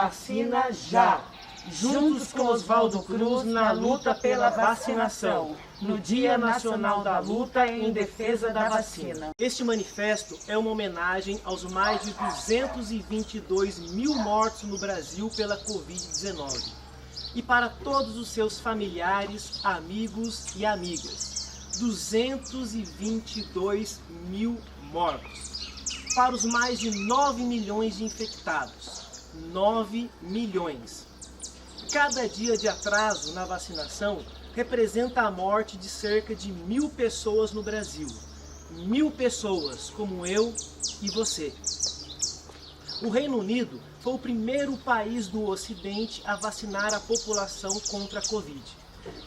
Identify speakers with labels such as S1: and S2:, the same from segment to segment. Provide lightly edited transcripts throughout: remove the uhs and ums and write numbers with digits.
S1: Vacina já! Juntos com Oswaldo Cruz na luta pela vacinação, no Dia Nacional da Luta em defesa da vacina.
S2: Este manifesto é uma homenagem aos mais de 222 mil mortos no Brasil pela Covid-19 e para todos os seus familiares, amigos e amigas. 222 mil mortos. Para os mais de 9 milhões de infectados. 9 milhões. Cada dia de atraso na vacinação representa a morte de cerca de 1.000 pessoas no Brasil. 1.000 pessoas como eu e você. O Reino Unido foi o primeiro país do Ocidente a vacinar a população contra a Covid.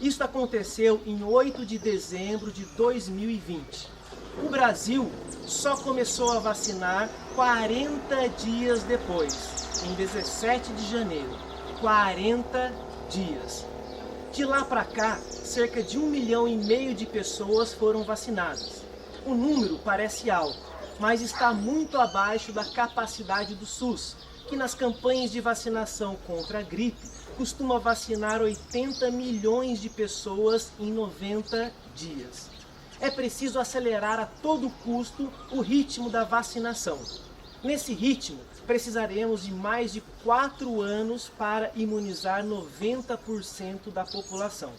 S2: Isso aconteceu em 8 de dezembro de 2020. O Brasil só começou a vacinar 40 dias depois, em 17 de janeiro. 40 dias. De lá para cá, cerca de 1,5 milhão de pessoas foram vacinadas. O número parece alto, mas está muito abaixo da capacidade do SUS, que nas campanhas de vacinação contra a gripe costuma vacinar 80 milhões de pessoas em 90 dias. É preciso acelerar a todo custo o ritmo da vacinação. Nesse ritmo, precisaremos de mais de 4 anos para imunizar 90% da população.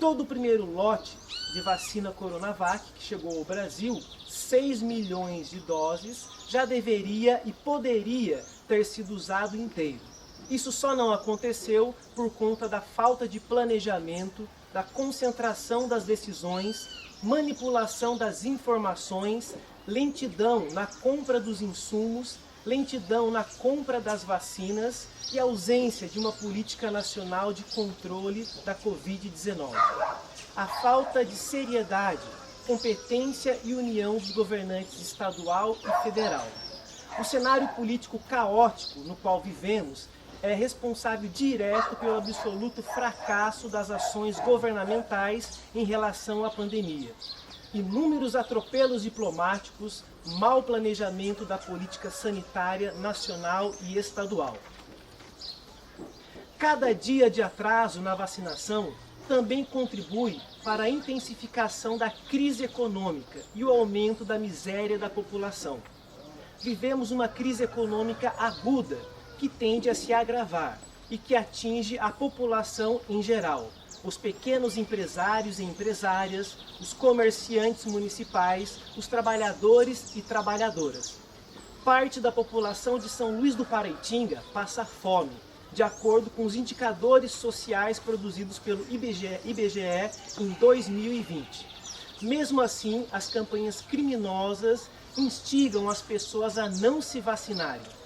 S2: Todo o primeiro lote de vacina Coronavac que chegou ao Brasil, 6 milhões de doses, já deveria e poderia ter sido usado inteiro. Isso só não aconteceu por conta da falta de planejamento, da concentração das decisões, manipulação das informações, lentidão na compra dos insumos, lentidão na compra das vacinas e ausência de uma política nacional de controle da Covid-19. A falta de seriedade, competência e união dos governantes estadual e federal. O cenário político caótico no qual vivemos é responsável direto pelo absoluto fracasso das ações governamentais em relação à pandemia. Inúmeros atropelos diplomáticos, mau planejamento da política sanitária nacional e estadual. Cada dia de atraso na vacinação também contribui para a intensificação da crise econômica e o aumento da miséria da população. Vivemos uma crise econômica aguda que tende a se agravar e que atinge a população em geral. Os pequenos empresários e empresárias, os comerciantes municipais, os trabalhadores e trabalhadoras. Parte da população de São Luís do Paraitinga passa fome, de acordo com os indicadores sociais produzidos pelo IBGE em 2020. Mesmo assim, as campanhas criminosas instigam as pessoas a não se vacinarem.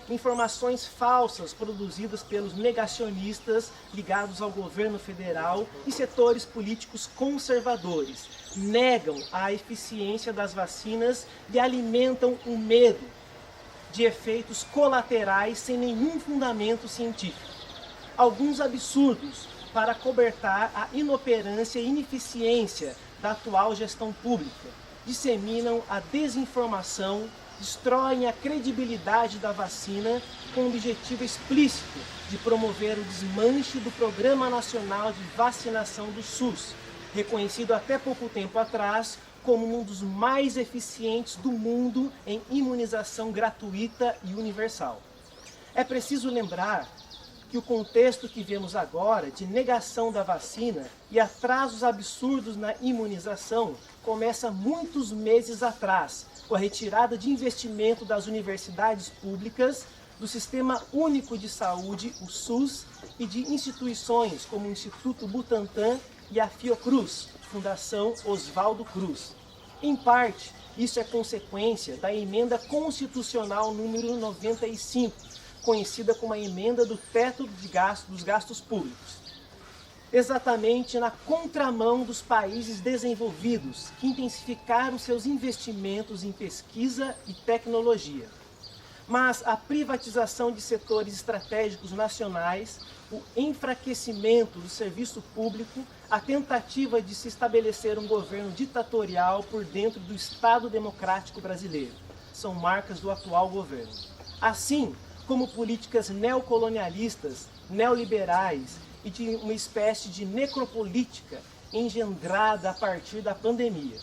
S2: Informações falsas produzidas pelos negacionistas ligados ao governo federal e setores políticos conservadores negam a eficiência das vacinas e alimentam o medo de efeitos colaterais sem nenhum fundamento científico. Alguns absurdos para cobertar a inoperância e ineficiência da atual gestão pública disseminam a desinformação, destroem a credibilidade da vacina com o objetivo explícito de promover o desmanche do Programa Nacional de Vacinação do SUS, reconhecido até pouco tempo atrás como um dos mais eficientes do mundo em imunização gratuita e universal. É preciso lembrar que o contexto que vemos agora de negação da vacina e atrasos absurdos na imunização começa muitos meses atrás, com a retirada de investimento das universidades públicas, do Sistema Único de Saúde, o SUS, e de instituições como o Instituto Butantan e a Fiocruz, Fundação Oswaldo Cruz. Em parte, isso é consequência da emenda constitucional número 95, conhecida como a emenda do teto dos gastos públicos. Exatamente na contramão dos países desenvolvidos, que intensificaram seus investimentos em pesquisa e tecnologia. Mas a privatização de setores estratégicos nacionais, o enfraquecimento do serviço público, a tentativa de se estabelecer um governo ditatorial por dentro do Estado Democrático Brasileiro, são marcas do atual governo. Assim, como políticas neocolonialistas, neoliberais e de uma espécie de necropolítica engendrada a partir da pandemia.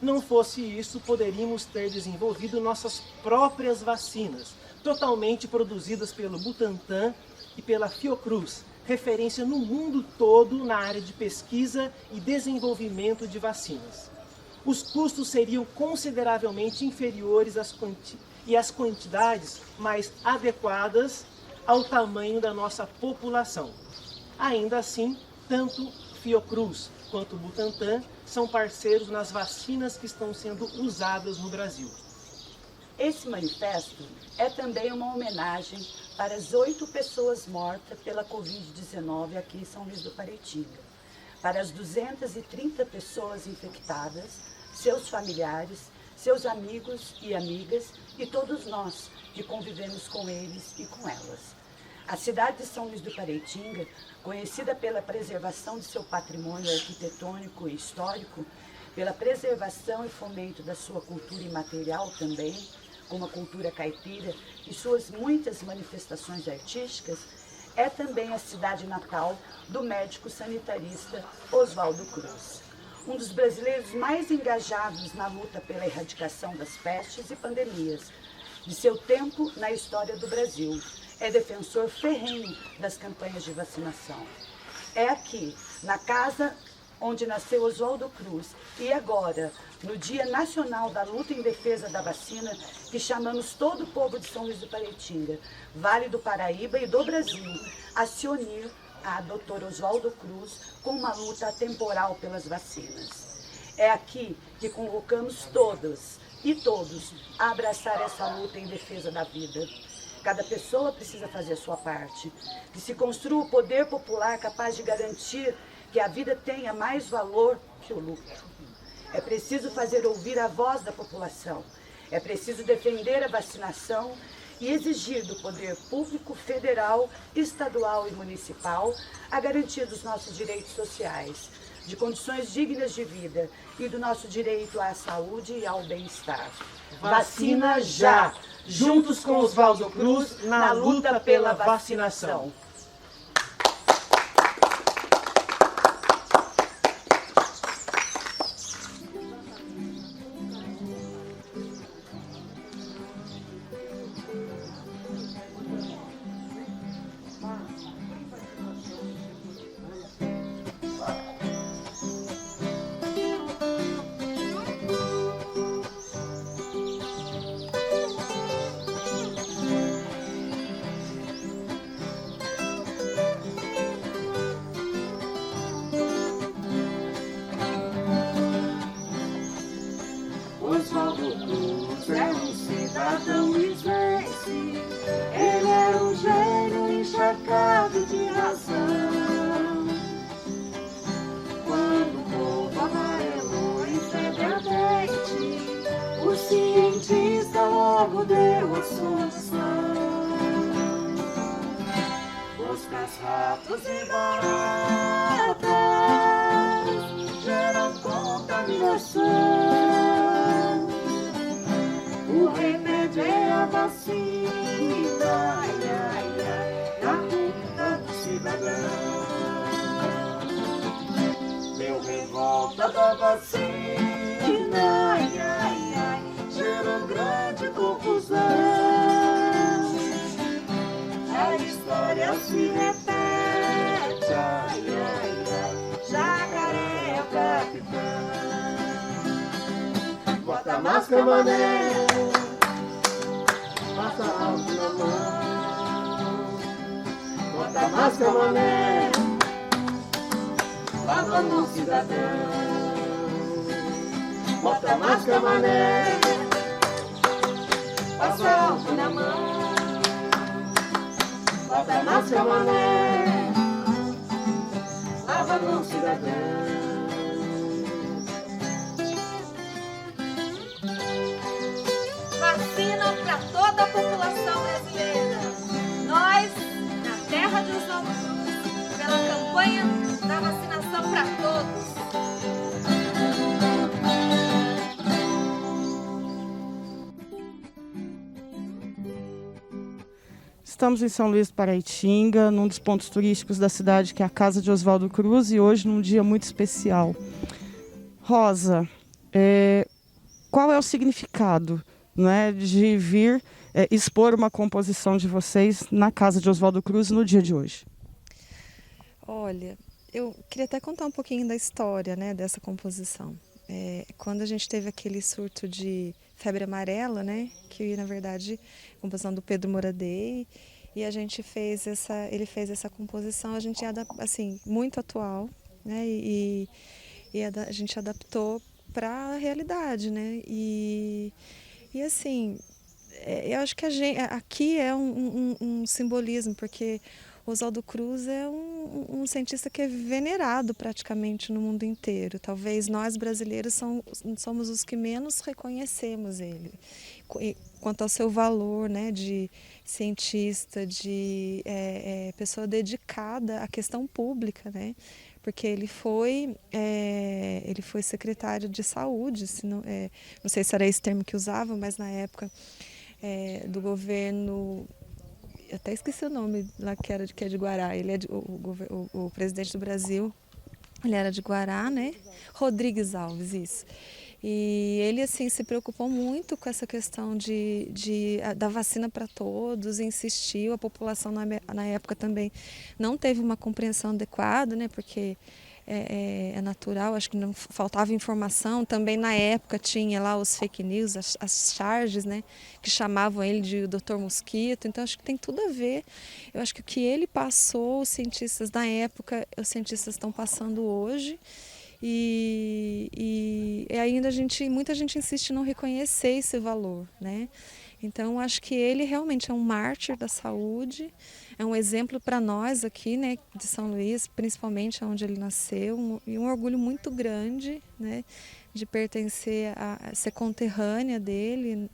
S2: Não fosse isso, poderíamos ter desenvolvido nossas próprias vacinas, totalmente produzidas pelo Butantan e pela Fiocruz, referência no mundo todo na área de pesquisa e desenvolvimento de vacinas. Os custos seriam consideravelmente inferiores e as quantidades mais adequadas ao tamanho da nossa população. Ainda assim, tanto Fiocruz quanto Butantan são parceiros nas vacinas que estão sendo usadas no Brasil.
S3: Esse manifesto é também uma homenagem para as 8 pessoas mortas pela Covid-19 aqui em São Luís do Paraitinga, para as 230 pessoas infectadas, seus familiares, seus amigos e amigas e todos nós que convivemos com eles e com elas. A cidade de São Luís do Paraitinga, conhecida pela preservação de seu patrimônio arquitetônico e histórico, pela preservação e fomento da sua cultura imaterial também, como a cultura caipira e suas muitas manifestações artísticas, é também a cidade natal do médico sanitarista Oswaldo Cruz, um dos brasileiros mais engajados na luta pela erradicação das pestes e pandemias de seu tempo na história do Brasil. É defensor ferrenho das campanhas de vacinação. É aqui, na casa onde nasceu Oswaldo Cruz, e agora, no Dia Nacional da Luta em Defesa da Vacina, que chamamos todo o povo de São Luís do Paraitinga, Vale do Paraíba e do Brasil, a se unir a Dr. Oswaldo Cruz com uma luta atemporal pelas vacinas. É aqui que convocamos todas e todos a abraçar essa luta em defesa da vida. Cada pessoa precisa fazer a sua parte, que se construa o poder popular capaz de garantir que a vida tenha mais valor que o lucro. É preciso fazer ouvir a voz da população, é preciso defender a vacinação e exigir do poder público federal, estadual e municipal a garantia dos nossos direitos sociais, de condições dignas de vida e do nosso direito à saúde e ao bem-estar.
S1: Vacina já! Juntos com Oswaldo Cruz na luta pela vacinação.
S4: Oswaldo Cruz é um cidadão lisbense, ele é um gênio encharcado de razão. Quando o povo amarelou em febre ardente, o cientista logo deu a solução. Moscas, ratos e baratas geram contaminação. O remédio é a vacina, ai, ai, ai, na culpa do cidadão. Meu revolta da vacina, ai, ai, ai, gerou grande confusão. A história se repete, ai, ai, ai, Jacaré é o capitão. Bota a máscara, mané, passa álcool na mão. Bota a máscara, mané, lava a mão, cidadão. Bota a máscara, mané, passa álcool na mão. Bota a máscara, mané, lava a mão, cidadão.
S5: Vacina para toda a população brasileira. Nós, na terra de Oswaldo Cruz, pela campanha da vacinação para todos.
S6: Estamos em São Luís do Paraitinga, num dos pontos turísticos da cidade, que é a Casa de Oswaldo Cruz, e hoje num dia muito especial. Rosa, qual é o significado, né, de vir expor uma composição de vocês na Casa de Oswaldo Cruz no dia de hoje?
S7: Olha, eu queria até contar um pouquinho da história, né, dessa composição. Quando a gente teve aquele surto de febre amarela, né, que na verdade a composição do Pedro Moradei, e ele fez essa composição, a gente assim, muito atual, né, e a gente adaptou para a realidade, né, e assim, eu acho que aqui é um simbolismo, porque Oswaldo Cruz é um cientista que é venerado praticamente no mundo inteiro. Talvez nós brasileiros somos os que menos reconhecemos ele. Quanto ao seu valor, né, de cientista, de pessoa dedicada à questão pública, né? Porque ele foi secretário de saúde, não sei se era esse termo que usavam, mas na época do governo, eu até esqueci o nome lá, que é de Guará, ele é o presidente do Brasil, ele era de Guará, né? Rodrigues Alves, isso. E ele assim se preocupou muito com essa questão da vacina para todos, insistiu, a população na época também não teve uma compreensão adequada, né? Porque é natural, acho que não faltava informação. Também na época tinha lá os fake news, as charges, né, que chamavam ele de Dr. Mosquito. Então acho que tem tudo a ver. Eu acho que o que ele passou, os cientistas na época, os cientistas estão passando hoje. E ainda muita gente insiste em não reconhecer esse valor, né? Então acho que ele realmente é um mártir da saúde. É um exemplo para nós aqui, né, de São Luís, principalmente onde ele nasceu, e um orgulho muito grande, né, de pertencer a ser conterrânea dele.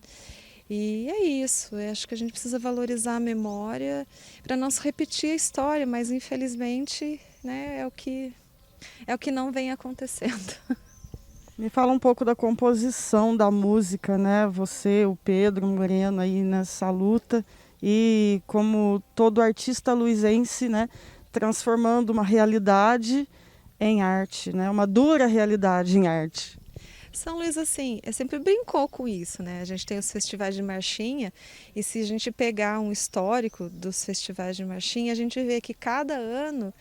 S7: E é isso, eu acho que a gente precisa valorizar a memória para não se repetir a história, mas infelizmente, né, é o que não vem acontecendo.
S6: Me fala um pouco da composição da música, né? Você, o Pedro Moreno aí nessa luta, e como todo artista luizense, né, transformando uma realidade em arte, né, uma dura realidade em arte.
S7: São Luís, assim, sempre brincou com isso, né? A gente tem os festivais de marchinha, e se a gente pegar um histórico dos festivais de marchinha, a gente vê que cada ano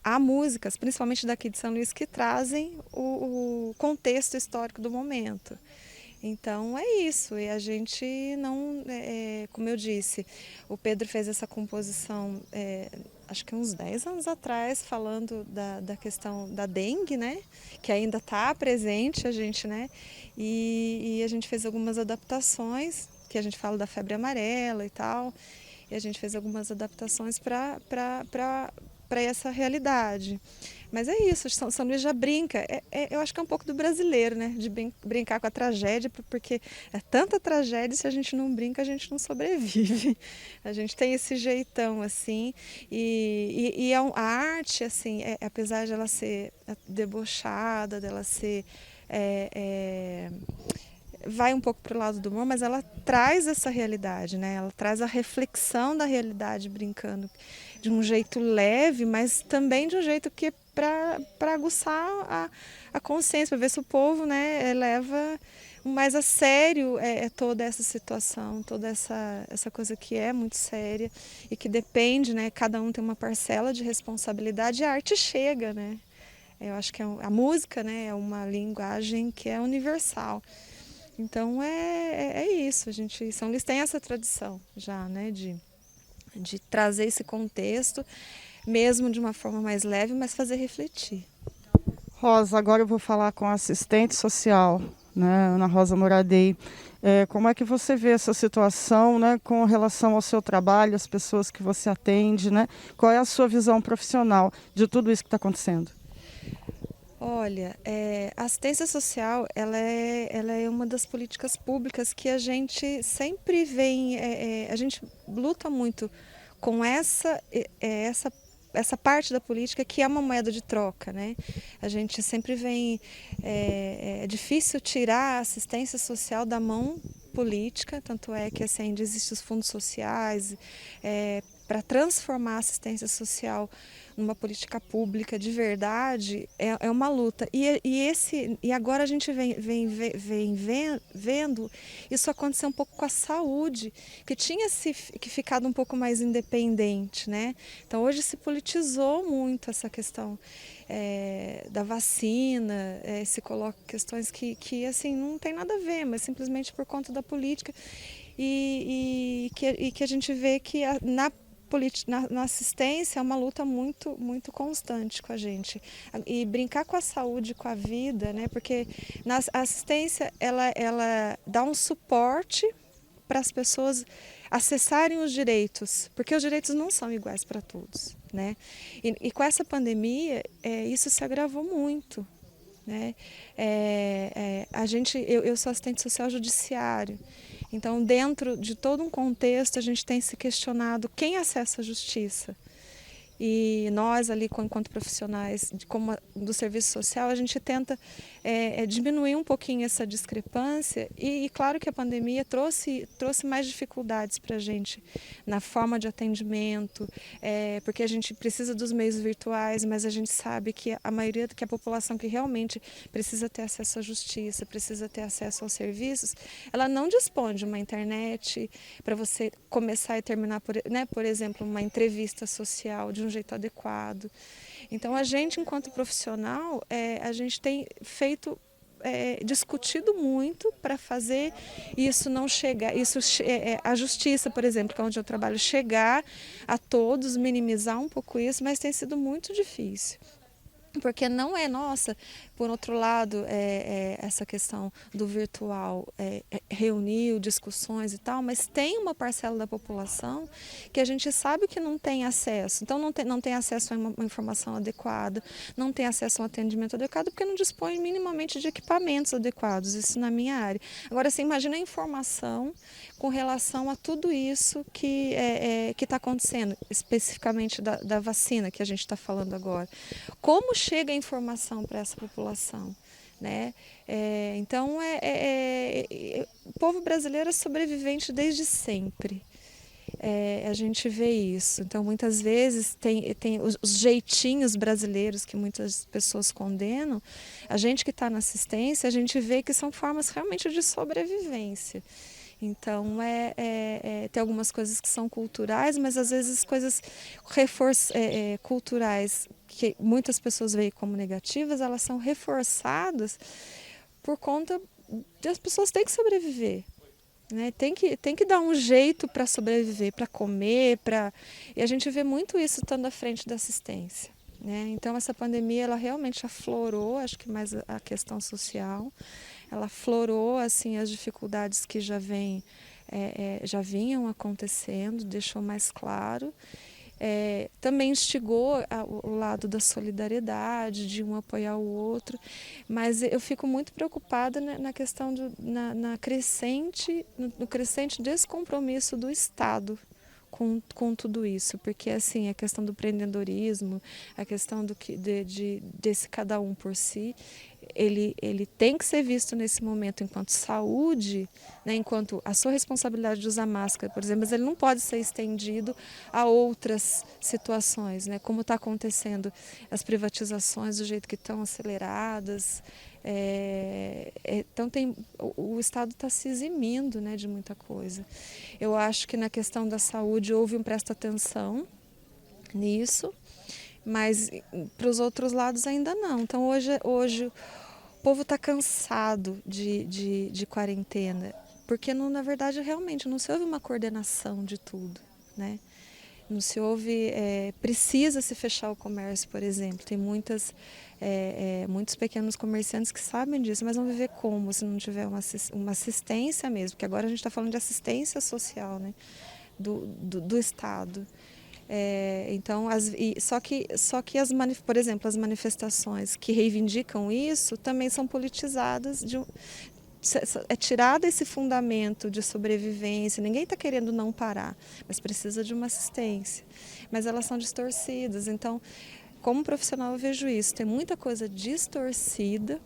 S7: há músicas, principalmente daqui de São Luís, que trazem o contexto histórico do momento. Então é isso, e a gente não, como eu disse, o Pedro fez essa composição acho que uns 10 anos atrás, falando da questão da dengue, né, que ainda está presente, a gente, né, e a gente fez algumas adaptações, que a gente fala da febre amarela e tal, e a gente fez algumas adaptações para essa realidade. Mas é isso, São Luís já brinca, eu acho que é um pouco do brasileiro, né, de brincar com a tragédia, porque é tanta tragédia, se a gente não brinca, a gente não sobrevive. A gente tem esse jeitão, assim, e a arte, assim, apesar de ela ser debochada, dela ser... vai um pouco para o lado do humor, mas ela traz essa realidade, né? Ela traz a reflexão da realidade brincando de um jeito leve, mas também de um jeito que para aguçar a consciência, para ver se o povo, né, leva mais a sério toda essa situação, toda essa coisa que é muito séria e que depende, né? Cada um tem uma parcela de responsabilidade, e a arte chega, né? Eu acho que a música, né, é uma linguagem que é universal. Então é isso, São Luís tem essa tradição já, né, de trazer esse contexto, mesmo de uma forma mais leve, mas fazer refletir.
S6: Rosa, agora eu vou falar com a assistente social, né, Ana Rosa Moradei. Como é que você vê essa situação, né, com relação ao seu trabalho, as pessoas que você atende, né? Qual é a sua visão profissional de tudo isso que está acontecendo?
S7: Olha, a assistência social, ela é uma das políticas públicas que a gente sempre vem, a gente luta muito com essa parte da política que é uma moeda de troca, né? A gente sempre vem, é difícil tirar a assistência social da mão política, tanto é que assim, ainda existem os fundos sociais para transformar a assistência social numa política pública de verdade, é uma luta. E agora a gente vem vendo isso acontecer um pouco com a saúde, que tinha que ficado um pouco mais independente, né? Então hoje se politizou muito essa questão da vacina, se coloca questões que assim, não tem nada a ver, mas simplesmente por conta da política. E que a gente vê que na assistência é uma luta muito, muito constante com a gente. E brincar com a saúde, com a vida, né? Porque a assistência ela dá um suporte para as pessoas acessarem os direitos, porque os direitos não são iguais para todos, né? E com essa pandemia, isso se agravou muito, né? Eu sou assistente social judiciário. Então, dentro de todo um contexto, a gente tem se questionado quem acessa a justiça. E nós ali, enquanto profissionais do serviço social, a gente tenta diminuir um pouquinho essa discrepância e claro que a pandemia trouxe mais dificuldades para a gente na forma de atendimento, porque a gente precisa dos meios virtuais, mas a gente sabe que que a população que realmente precisa ter acesso à justiça, precisa ter acesso aos serviços, ela não dispõe de uma internet para você começar e terminar, por exemplo, uma entrevista social de um jeito adequado. Então a gente, enquanto profissional, a gente tem discutido muito para fazer isso não chegar, a justiça, por exemplo, que é onde eu trabalho, chegar a todos, minimizar um pouco isso, mas tem sido muito difícil. Porque não por outro lado, essa questão do virtual reuniu discussões e tal, mas tem uma parcela da população que a gente sabe que não tem acesso. Então não tem acesso a uma informação adequada, não tem acesso a um atendimento adequado, porque não dispõe minimamente de equipamentos adequados, isso na minha área. Agora, você imagina a informação com relação a tudo isso que está acontecendo, especificamente da vacina que a gente está falando agora. Como chega a informação para essa população, né? Então, o povo brasileiro é sobrevivente desde sempre. A gente vê isso. Então, muitas vezes, tem os jeitinhos brasileiros que muitas pessoas condenam. A gente que está na assistência, a gente vê que são formas realmente de sobrevivência. Então, tem algumas coisas que são culturais, mas às vezes coisas culturais que muitas pessoas veem como negativas, elas são reforçadas por conta de as pessoas têm que sobreviver. Né? Tem que dar um jeito para sobreviver, para comer, e a gente vê muito isso estando à frente da assistência. Né? Então, essa pandemia ela realmente aflorou, acho que mais a questão social, ela aflorou assim, as dificuldades que já vinham acontecendo, deixou mais claro. Também instigou o lado da solidariedade, de um apoiar o outro, mas eu fico muito preocupada na questão no crescente descompromisso do Estado com tudo isso, porque assim a questão do empreendedorismo, a questão desse cada um por si, ele tem que ser visto nesse momento enquanto saúde, né, enquanto a sua responsabilidade de usar máscara, por exemplo, mas ele não pode ser estendido a outras situações, né, como está acontecendo as privatizações do jeito que estão aceleradas. Então o Estado está se eximindo, né, de muita coisa. Eu acho que na questão da saúde houve um presta atenção nisso, mas para os outros lados ainda não. Então hoje o povo está cansado de quarentena, porque na verdade realmente não se houve uma coordenação de tudo, né? Não se houve, precisa se fechar o comércio, por exemplo. Tem muitos pequenos comerciantes que sabem disso, mas vão viver como se não tiver uma assistência mesmo, porque agora a gente está falando de assistência social, né, do Estado. Então, só que por exemplo, as manifestações que reivindicam isso também são politizadas, tirado esse fundamento de sobrevivência, ninguém está querendo não parar, mas precisa de uma assistência. Mas elas são distorcidas, então, como profissional eu vejo isso, tem muita coisa distorcida,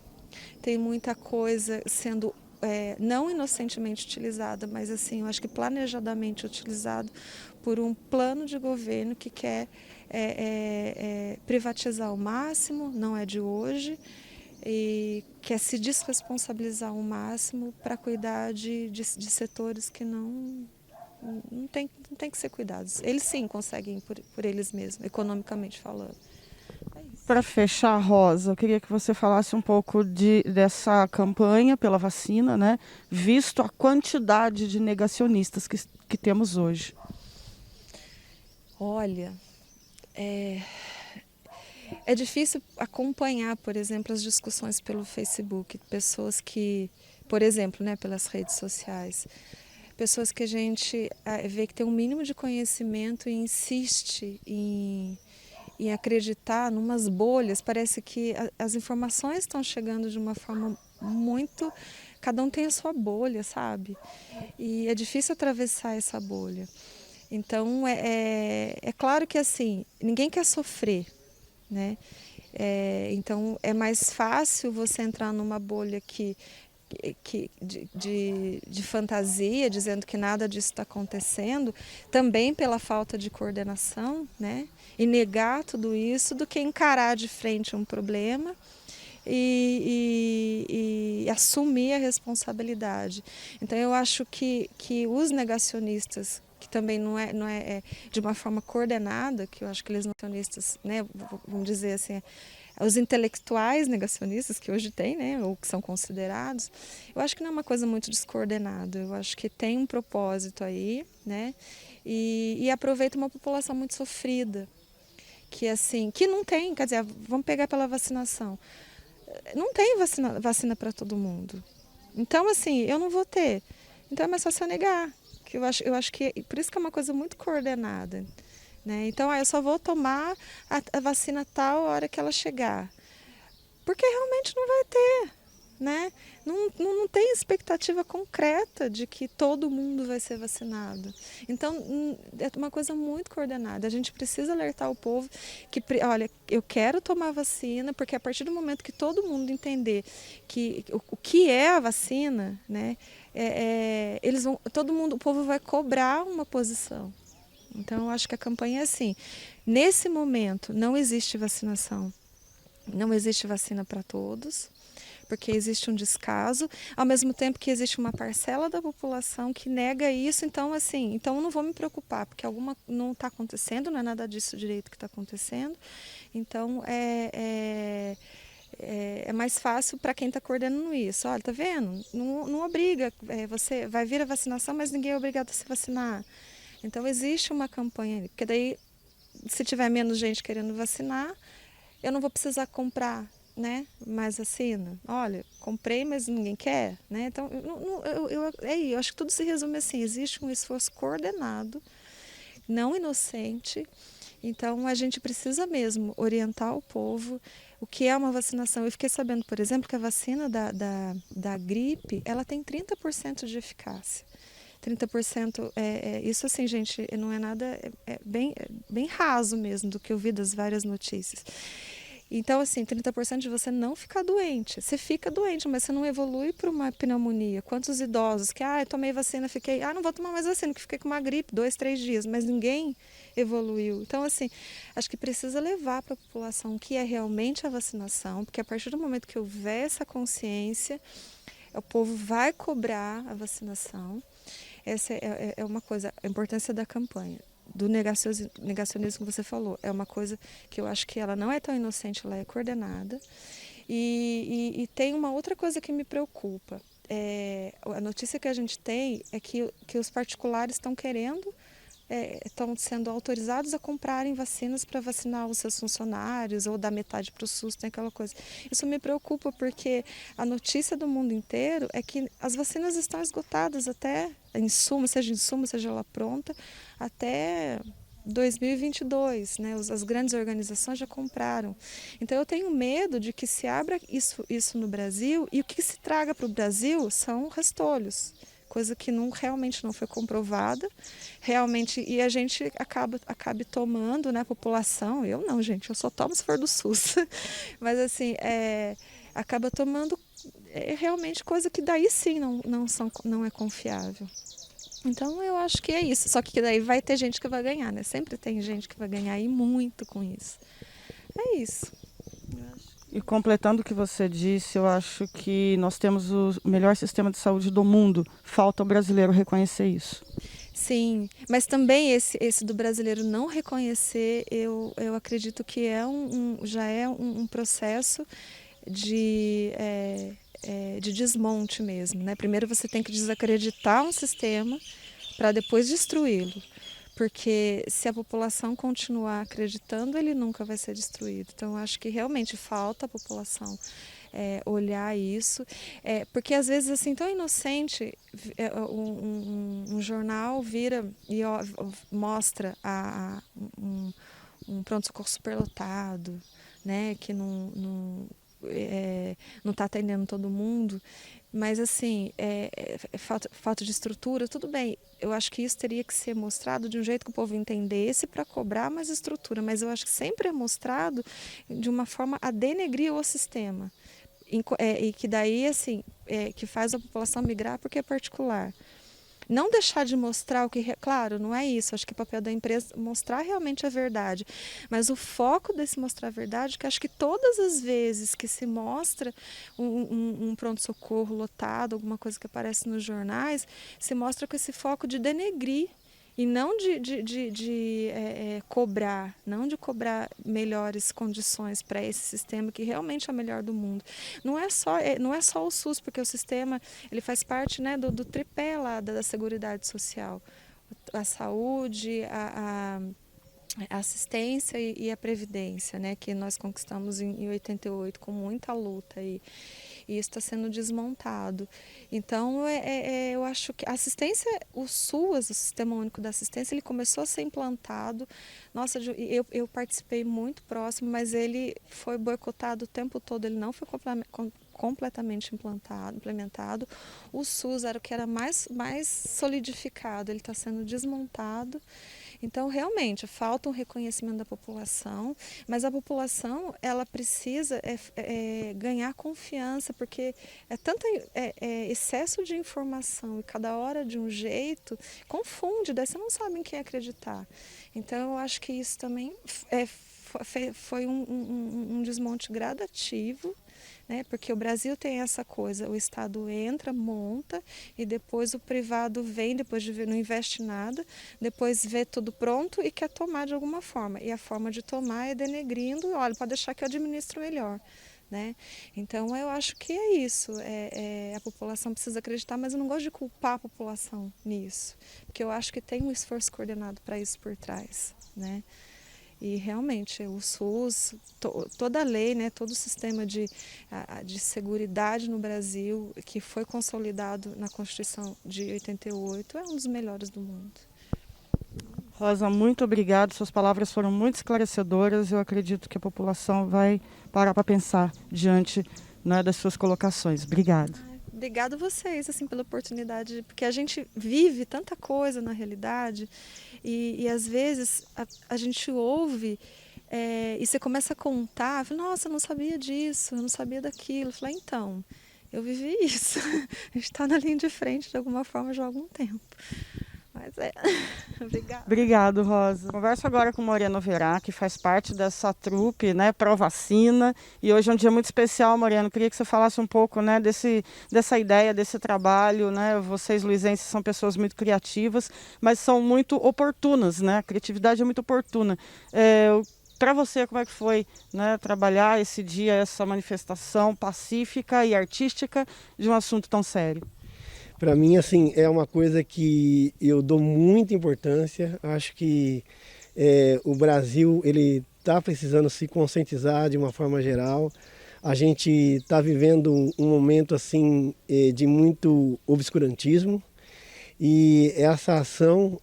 S7: tem muita coisa sendo não inocentemente utilizada, mas assim, eu acho que planejadamente utilizado por um plano de governo que quer privatizar ao máximo, não é de hoje, e quer se desresponsabilizar ao máximo para cuidar de setores que não tem que ser cuidados. Eles sim conseguem por eles mesmos, economicamente falando.
S6: Para fechar, Rosa, eu queria que você falasse um pouco dessa campanha pela vacina, né? Visto a quantidade de negacionistas que temos hoje.
S7: Olha, é difícil acompanhar, por exemplo, as discussões pelo Facebook. Pessoas que, por exemplo, né, pelas redes sociais, pessoas que a gente vê que tem um mínimo de conhecimento e insiste em acreditar numas bolhas. Parece que as informações estão chegando de uma forma muito... Cada um tem a sua bolha, sabe? E é difícil atravessar essa bolha. Então, é claro que assim, ninguém quer sofrer, né? Então, é mais fácil você entrar numa bolha de fantasia, dizendo que nada disso está acontecendo, também pela falta de coordenação, né? E negar tudo isso, do que encarar de frente um problema e assumir a responsabilidade. Então eu acho que os negacionistas, que também não é de uma forma coordenada, que eu acho que eles negacionistas, né, vamos dizer assim, os intelectuais negacionistas que hoje tem, né, ou que são considerados, eu acho que não é uma coisa muito descoordenada. Eu acho que tem um propósito aí, né, e aproveita uma população muito sofrida, que assim, que não tem, quer dizer, vamos pegar pela vacinação, não tem vacina para todo mundo. Então assim, eu não vou ter, então é mais fácil eu negar. Que eu acho que por isso que é uma coisa muito coordenada, né? Então eu só vou tomar a vacina tal hora que ela chegar, porque realmente não vai ter, né? Não tem expectativa concreta de que todo mundo vai ser vacinado. Então é uma coisa muito coordenada. A gente precisa alertar o povo que, olha, eu quero tomar vacina, porque a partir do momento que todo mundo entender que o que é a vacina, né? Eles vão, todo mundo, o povo vai cobrar uma posição. Então eu acho que a campanha é assim: nesse momento não existe vacinação, não existe vacina para todos, porque existe um descaso, ao mesmo tempo que existe uma parcela da população que nega isso. Então assim, então eu não vou me preocupar, porque alguma não está acontecendo, não é nada disso direito que está acontecendo. Então é mais fácil para quem está coordenando isso. Olha, tá vendo? Não obriga, você vai vir a vacinação, mas ninguém é obrigado a se vacinar. Então existe uma campanha ali, porque daí, se tiver menos gente querendo vacinar, eu não vou precisar comprar, né, mais vacina. Olha, comprei, mas ninguém quer, né? Então eu acho que tudo se resume assim: existe um esforço coordenado, não inocente. Então a gente precisa mesmo orientar o povo o que é uma vacinação. Eu fiquei sabendo, por exemplo, que a vacina da gripe, ela tem 30% de eficácia. 30%, isso assim, gente, não é nada, bem raso mesmo do que eu vi das várias notícias. Então, assim, 30% de você não ficar doente. Você fica doente, mas você não evolui para uma pneumonia. Quantos idosos que, eu tomei vacina, fiquei, não vou tomar mais vacina, que fiquei com uma gripe 2, 3 dias, mas ninguém evoluiu. Então, assim, acho que precisa levar para a população o que é realmente a vacinação, porque a partir do momento que houver essa consciência, o povo vai cobrar a vacinação. Essa é uma coisa, a importância da campanha. Do negacionismo que você falou, é uma coisa que eu acho que ela não é tão inocente, ela é coordenada. E tem uma outra coisa que me preocupa. A notícia que a gente tem é que os particulares estão querendo, estão sendo autorizados a comprarem vacinas para vacinar os seus funcionários, ou dar metade para o SUS, tem aquela coisa. Isso me preocupa, porque a notícia do mundo inteiro é que as vacinas estão esgotadas até, seja ela pronta, até 2022, né? As grandes organizações já compraram. Então eu tenho medo de que se abra isso no Brasil, e o que se traga para o Brasil são restolhos, coisa que realmente não foi comprovada, realmente, e a gente acabe tomando, né, a população, eu não, gente, eu só tomo se for do SUS, mas assim, acaba tomando é realmente coisa que daí sim não é confiável. Então eu acho que é isso, só que daí vai ter gente que vai ganhar, né? Sempre tem gente que vai ganhar e muito com isso. É isso.
S6: E completando o que você disse, eu acho que nós temos o melhor sistema de saúde do mundo. Falta o brasileiro reconhecer isso.
S7: Sim, mas também esse do brasileiro não reconhecer, eu acredito que já é um processo de desmonte mesmo, né? Primeiro você tem que desacreditar um sistema para depois destruí-lo, porque se a população continuar acreditando, ele nunca vai ser destruído. Então, eu acho que realmente falta a população olhar isso, porque às vezes assim tão inocente, um jornal vira e mostra um pronto-socorro superlotado, né, que não está atendendo todo mundo, mas assim, falta de estrutura, tudo bem. Eu acho que isso teria que ser mostrado de um jeito que o povo entendesse para cobrar mais estrutura, mas eu acho que sempre é mostrado de uma forma a denegrir o sistema. E que daí, assim, que faz a população migrar porque é particular. Não deixar de mostrar o que... Claro, não é isso. Acho que o papel da empresa é mostrar realmente a verdade. Mas o foco desse mostrar a verdade, que acho que todas as vezes que se mostra um pronto-socorro lotado, alguma coisa que aparece nos jornais, se mostra com esse foco de denegrir e não de cobrar, não de cobrar melhores condições para esse sistema que realmente é o melhor do mundo. Não é só o SUS, porque o sistema ele faz parte, né, do tripé lá da Seguridade Social. A saúde, a assistência e a previdência, né, que nós conquistamos em 88 com muita luta e isso está sendo desmontado. Então, eu acho que a assistência, o SUAS, o Sistema Único da Assistência, ele começou a ser implantado. Nossa, eu participei muito próximo, mas ele foi boicotado o tempo todo, ele não foi completamente implementado. O SUS era o que era mais solidificado, ele está sendo desmontado. Então, realmente, falta um reconhecimento da população, mas a população ela precisa ganhar confiança, porque é tanto excesso de informação e cada hora de um jeito, confunde, daí você não sabe em quem acreditar. Então, eu acho que isso também foi um desmonte gradativo, né? Porque o Brasil tem essa coisa, o Estado entra, monta e depois o privado vem, depois de ver, não investe nada, depois vê tudo pronto e quer tomar de alguma forma. E a forma de tomar é denegrindo, olha, pode deixar que eu administro melhor. Né? Então eu acho que é isso, a população precisa acreditar, mas eu não gosto de culpar a população nisso, porque eu acho que tem um esforço coordenado para isso por trás, né? E realmente o SUS, toda a lei, né, todo o sistema de seguridade no Brasil, que foi consolidado na Constituição de 88, é um dos melhores do mundo.
S6: Rosa, muito obrigada. Suas palavras foram muito esclarecedoras. Eu acredito que a população vai parar para pensar diante, né, das suas colocações. Obrigada.
S7: Obrigada a vocês assim, pela oportunidade, porque a gente vive tanta coisa na realidade e às vezes a gente ouve e você começa a contar, fala, nossa, eu não sabia disso, eu não sabia daquilo. Eu falei, então, eu vivi isso. A gente está na linha de frente de alguma forma já há algum tempo. Mas obrigada.
S6: Obrigado, Rosa. Converso agora com Moreno Verá, que faz parte dessa trupe, né, pró-vacina. E hoje é um dia muito especial, Moreno. Queria que você falasse um pouco, né, dessa ideia, desse trabalho, né? Vocês, luizenses, são pessoas muito criativas, mas são muito oportunas, né? A criatividade é muito oportuna. Para você, como é que foi, né, trabalhar esse dia, essa manifestação pacífica e artística de um assunto tão sério?
S8: Para mim, assim, é uma coisa que eu dou muita importância. Acho que o Brasil ele está precisando se conscientizar de uma forma geral. A gente está vivendo um momento assim de muito obscurantismo e essa ação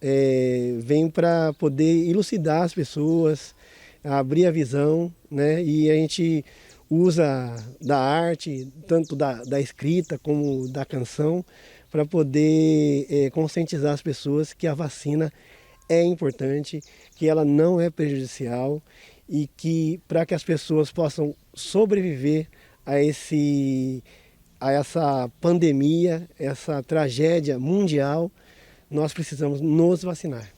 S8: vem para poder elucidar as pessoas, abrir a visão, né? E a gente usa da arte, tanto da escrita como da canção, para poder conscientizar as pessoas que a vacina é importante, que ela não é prejudicial e que para que as pessoas possam sobreviver a a essa pandemia, essa tragédia mundial, nós precisamos nos vacinar.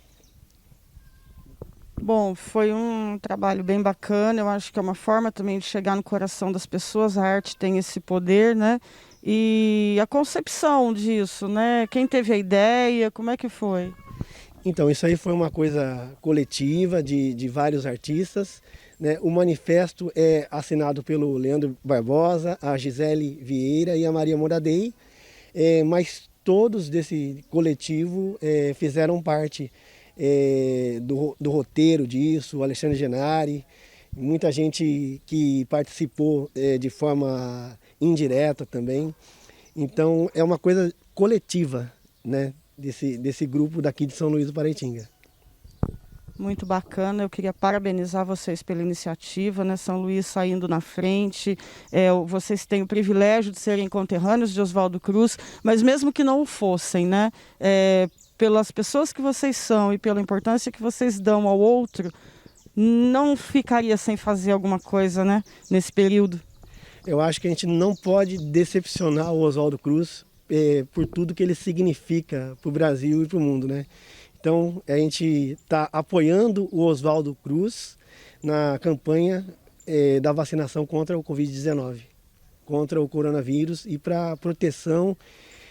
S6: Bom, foi um trabalho bem bacana, eu acho que é uma forma também de chegar no coração das pessoas, a arte tem esse poder, né? E a concepção disso, né? Quem teve a ideia, como é que foi?
S8: Então, isso aí foi uma coisa coletiva de vários artistas, né? O manifesto é assinado pelo Leandro Barbosa, a Gisele Vieira e a Maria Moradei, mas todos desse coletivo fizeram parte do roteiro disso, o Alexandre Genari, muita gente que participou de forma indireta também. Então é uma coisa coletiva, né, desse grupo daqui de São Luís do Paraitinga.
S6: Muito bacana, eu queria parabenizar vocês pela iniciativa, né? São Luís saindo na frente, vocês têm o privilégio de serem conterrâneos de Oswaldo Cruz, mas mesmo que não o fossem, né? Pelas pessoas que vocês são e pela importância que vocês dão ao outro, não ficaria sem fazer alguma coisa, né, nesse período?
S8: Eu acho que a gente não pode decepcionar o Oswaldo Cruz por tudo que ele significa para o Brasil e para o mundo, né? Então a gente está apoiando o Oswaldo Cruz na campanha da vacinação contra o Covid-19, contra o coronavírus e para a proteção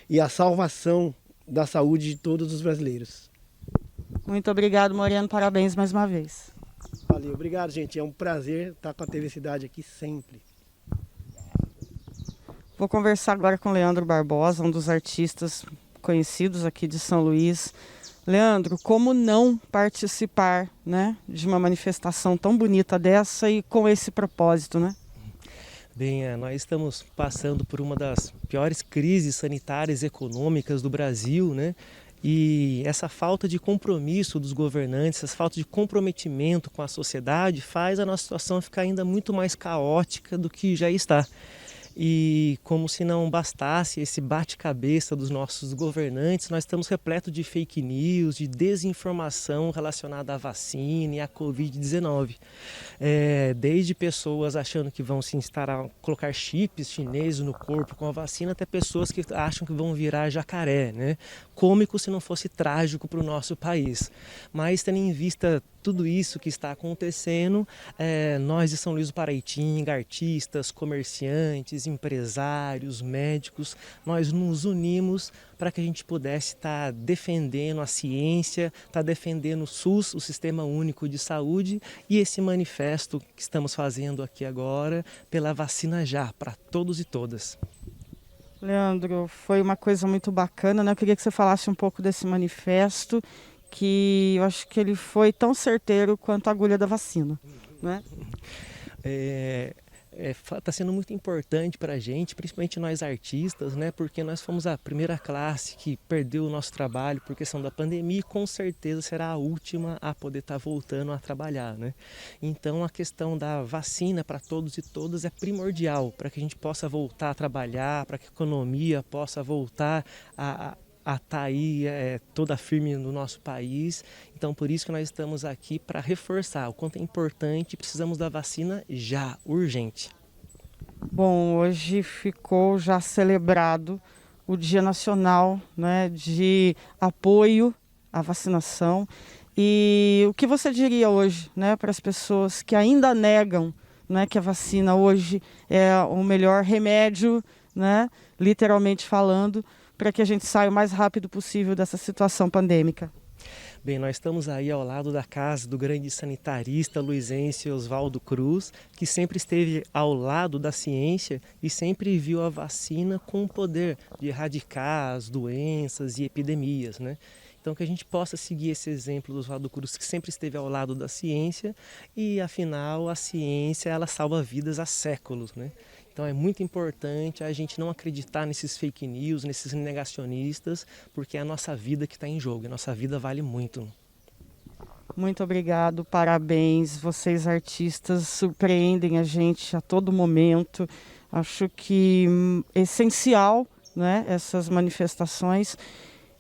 S8: e a salvação da saúde de todos os brasileiros.
S6: Muito obrigado, Moreno, parabéns mais uma vez.
S8: Valeu, obrigado, gente. É um prazer estar com a TV Cidade aqui sempre.
S6: Vou conversar agora com o Leandro Barbosa, um dos artistas conhecidos aqui de São Luís. Leandro, como não participar, né, de uma manifestação tão bonita dessa e com esse propósito, né?
S2: Bem, nós estamos passando por uma das piores crises sanitárias e econômicas do Brasil, né? E essa falta de compromisso dos governantes, essa falta de comprometimento com a sociedade faz a nossa situação ficar ainda muito mais caótica do que já está. E como se não bastasse esse bate-cabeça dos nossos governantes, nós estamos repletos de fake news, de desinformação relacionada à vacina e à Covid-19. Desde pessoas achando que vão se instalar, colocar chips chineses no corpo com a vacina, até pessoas que acham que vão virar jacaré, né? Cômico se não fosse trágico para o nosso país. Mas tendo em vista tudo isso que está acontecendo, nós de São Luís do Paraitinga, artistas, comerciantes, empresários, médicos, nós nos unimos para que a gente pudesse estar defendendo a ciência, estar defendendo o SUS, o Sistema Único de Saúde, e esse manifesto que estamos fazendo aqui agora pela vacina já, para todos e todas.
S6: Leandro, foi uma coisa muito bacana, né? Eu queria que você falasse um pouco desse manifesto, que eu acho que ele foi tão certeiro quanto a agulha da vacina, né?
S2: Está sendo muito importante para a gente, principalmente nós artistas, né? Porque nós fomos a primeira classe que perdeu o nosso trabalho por questão da pandemia e com certeza será a última a poder estar voltando a trabalhar, né? Então a questão da vacina para todos e todas é primordial para que a gente possa voltar a trabalhar, para que a economia possa voltar a estar aí toda firme no nosso país. Então por isso que nós estamos aqui para reforçar o quanto é importante, precisamos da vacina já, urgente.
S6: Bom, hoje ficou já celebrado o Dia Nacional, né, de apoio à vacinação. E o que você diria hoje, né, para as pessoas que ainda negam, né, que a vacina hoje é o melhor remédio, né, literalmente falando, para que a gente saia o mais rápido possível dessa situação pandêmica?
S2: Bem, nós estamos aí ao lado da casa do grande sanitarista luizense Oswaldo Cruz, que sempre esteve ao lado da ciência e sempre viu a vacina com o poder de erradicar as doenças e epidemias, né? Então que a gente possa seguir esse exemplo do Oswaldo Cruz, que sempre esteve ao lado da ciência e, afinal, a ciência ela salva vidas há séculos, né? Então é muito importante a gente não acreditar nesses fake news, nesses negacionistas, porque é a nossa vida que está em jogo, a nossa vida vale muito.
S6: Muito obrigado, parabéns. Vocês artistas surpreendem a gente a todo momento. Acho que é essencial, né, essas manifestações.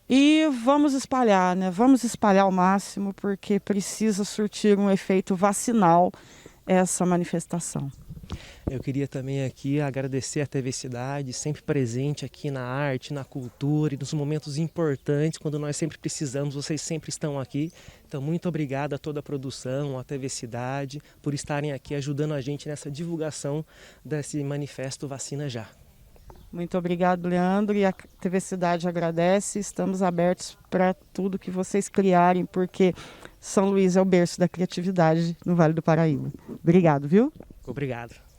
S6: E vamos espalhar, né? Vamos espalhar ao máximo, porque precisa surtir um efeito vacinal essa manifestação.
S2: Eu queria também aqui agradecer a TV Cidade, sempre presente aqui na arte, na cultura e nos momentos importantes, quando nós sempre precisamos, vocês sempre estão aqui. Então, muito obrigado a toda a produção, a TV Cidade, por estarem aqui ajudando a gente nessa divulgação desse manifesto Vacina Já.
S6: Muito obrigado, Leandro, e a TV Cidade agradece. Estamos abertos para tudo que vocês criarem, porque São Luís é o berço da criatividade no Vale do Paraíba. Obrigado, viu?
S2: Obrigado.